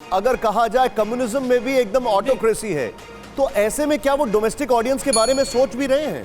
अगर कहा जाए कम्युनिज्म में भी एकदम ऑटोक्रेसी है, तो ऐसे में क्या वो डोमेस्टिक ऑडियंस के बारे में सोच भी रहे हैं?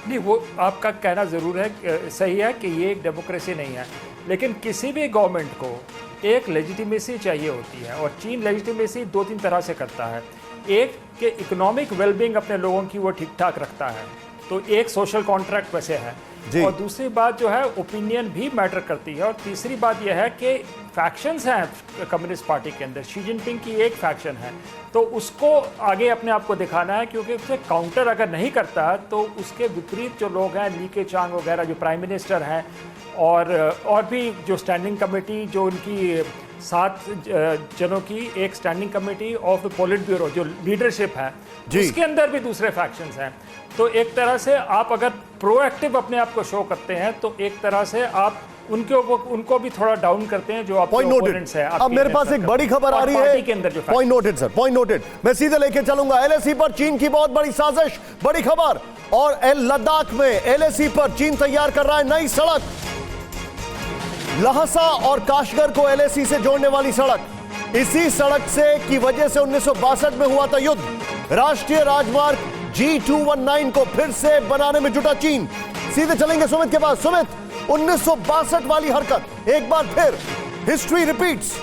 नहीं, वो आपका कहना ज़रूर है, सही है कि ये एक डेमोक्रेसी नहीं है, लेकिन किसी भी गवर्नमेंट को एक लेजिटिमेसी चाहिए होती है और चीन लेजिटिमेसी दो तीन तरह से करता है। एक कि इकोनॉमिक वेलबींग अपने लोगों की वो ठीक ठाक रखता है, तो एक सोशल कॉन्ट्रैक्ट वैसे है। और दूसरी बात जो है ओपिनियन भी मैटर करती है। और तीसरी बात यह है कि फैक्शंस हैं कम्युनिस्ट पार्टी के अंदर। शी जिनपिंग की एक फैक्शन है, तो उसको आगे अपने आप को दिखाना है, क्योंकि उसे काउंटर अगर नहीं करता तो उसके विपरीत जो लोग हैं, ली केचांग वगैरह जो प्राइम मिनिस्टर हैं, और भी जो स्टैंडिंग कमेटी, जो उनकी 7 जनों की एक standing committee of the politburo जो लीडरशिप है, उसके अंदर भी दूसरे फैक्शंस हैं। तो एक तरह से आप अगर प्रोएक्टिव अपने आप को शो करते हैं, तो एक तरह से आप उनको भी थोड़ा डाउन करते हैं जो आपके ओपोनेंट्स हैं। अब मेरे पास एक बड़ी खबर आ रही है, के अंदर जो point noted sir, point noted. मैं सीधे लेके चलूंगा एलएसी पर चीन की बहुत बड़ी साजिश, बड़ी खबर। और लद्दाख में एलएसी पर चीन तैयार कर रहा है नई सड़क, लहसा और काशगर को एलएसी से जोड़ने वाली सड़क। इसी सड़क से की वजह से 1962 में हुआ था युद्ध। राष्ट्रीय राजमार्ग G219 को फिर से बनाने में जुटा चीन। सीधे चलेंगे सुमित के पास। सुमित, 1962 वाली हरकत एक बार फिर, हिस्ट्री रिपीट्स।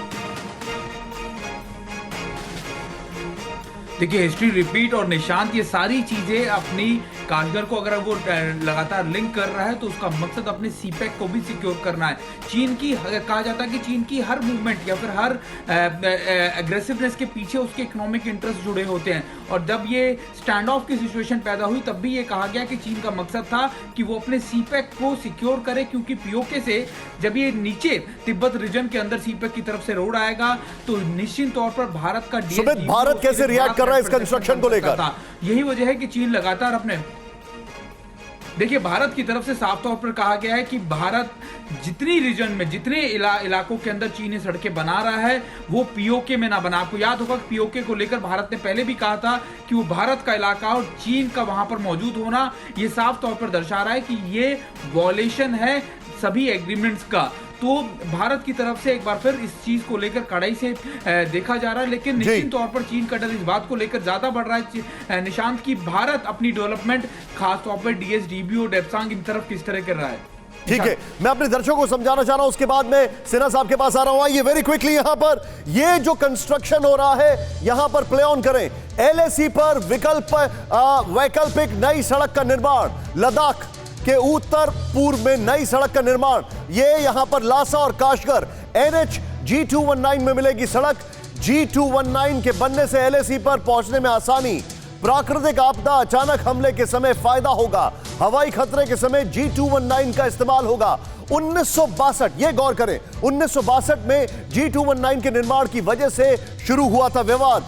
देखिए, हिस्ट्री रिपीट और निशांत, ये सारी चीजें अपनी काशगर को अगर वो लगातार लिंक कर रहा है तो उसका मकसद अपने सीपैक को भी सिक्योर करना है। चीन की, कहा जाता है कि चीन की हर मूवमेंट या फिर हर एग्रेसिवनेस के पीछे उसके इकोनॉमिक इंटरेस्ट जुड़े होते हैं। और जब ये स्टैंड ऑफ की सिचुएशन पैदा हुई तब भी ये कहा गया कि चीन का मकसद था कि वो अपने सीपैक को सिक्योर करे, क्योंकि पीओके से जब ये नीचे तिब्बत रीजन के अंदर सीपैक की तरफ से रोड आएगा तो निश्चित तौर पर भारत का भारत कैसे रिएक्ट कर रहा है इस कंस्ट्रक्शन को लेकर? यही वजह है कि चीन लगातार अपने, देखिए, भारत की तरफ से साफ तौर पर कहा गया है कि भारत जितनी रीजन में, जितने इलाकों के अंदर चीन सड़कें बना रहा है वो पीओके में ना बना। आपको याद होगा कि पीओके को लेकर भारत ने पहले भी कहा था कि वो भारत का इलाका और चीन का वहां पर मौजूद होना ये साफ तौर पर दर्शा रहा है कि ये वॉयलेशन है सभी एग्रीमेंट्स का। तो भारत की तरफ से एक बार फिर इस चीज को लेकर कड़ाई से देखा जा रहा है, लेकिन निश्चित तौर पर चीन का डर इस बात को लेकर ज्यादा बढ़ रहा है निशांत की भारत अपनी डेवलपमेंट खासतौर पर डीएसडीबीओ डेप्सांग इन तरफ किस तरह कर रहा है। ठीक है, मैं अपने दर्शकों को समझाना चाह रहा हूं, उसके बाद में सिन्हा साहब के पास आ रहा हूं। ये वेरी क्विकली यहां पर ये जो कंस्ट्रक्शन हो रहा है यहां पर प्ले ऑन करें। एलएसी पर वैकल्पिक नई सड़क का निर्माण, लद्दाख के उत्तर पूर्व में नई सड़क का निर्माण, ये यहां पर लासा और काशगर NH G219 में मिलेगी सड़क। G219 के बनने से एलएसी पर पहुंचने में आसानी, प्राकृतिक आपदा, अचानक हमले के समय फायदा होगा, हवाई खतरे के समय G219 का इस्तेमाल होगा। 1962, ये गौर करें, 1962 में G219 के निर्माण की वजह से शुरू हुआ था विवाद।